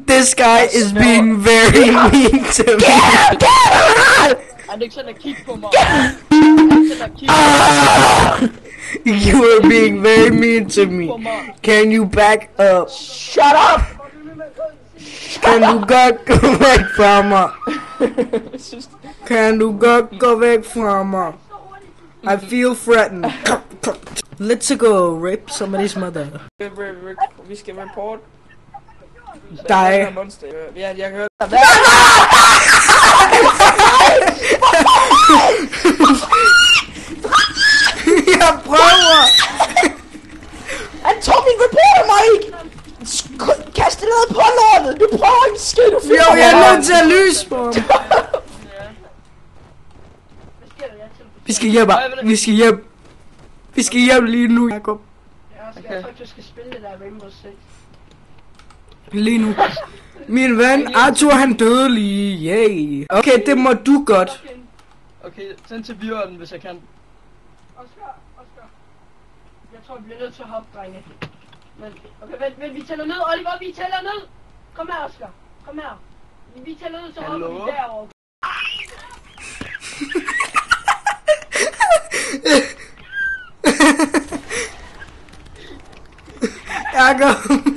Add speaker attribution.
Speaker 1: This guy is being very mean to me.
Speaker 2: Er det ikke sådan at kigge på mig?
Speaker 1: You are being very mean to me. Can you back up?
Speaker 3: Shut up!
Speaker 1: Kan du godt gå væk fra mig? Kan du godt gå væk fra mig? I feel threatened. Let's go rape somebody's mother.
Speaker 3: Vi skal report.
Speaker 1: Die.
Speaker 3: Ja, jeg hørte.
Speaker 1: Jeg prøver.
Speaker 3: Han tog min reporter, Mike! Kast det ned på lortet! Du prøver ikke skid, du
Speaker 1: Jo, jeg er nødt til at lyse på ham. Vi skal hjem, vi skal hjem. Vi skal hjem lige nu, Jacob.
Speaker 2: Jeg tror du skal spille det der Rainbow Six.
Speaker 1: Lige nu. Min ven, Arthur han døde lige. Yay. Okay, det må du godt.
Speaker 2: Okay, send til Bjørn, hvis jeg kan. Oscar. Jeg tror, vi bliver nødt til at hoppe, drenge. Men, okay, vent, vi tæller ned. Oliver, vi tæller ned. Kom her, Oscar. Kom her. Vi tæller ned, så hopper vi derovre.
Speaker 1: Jacob.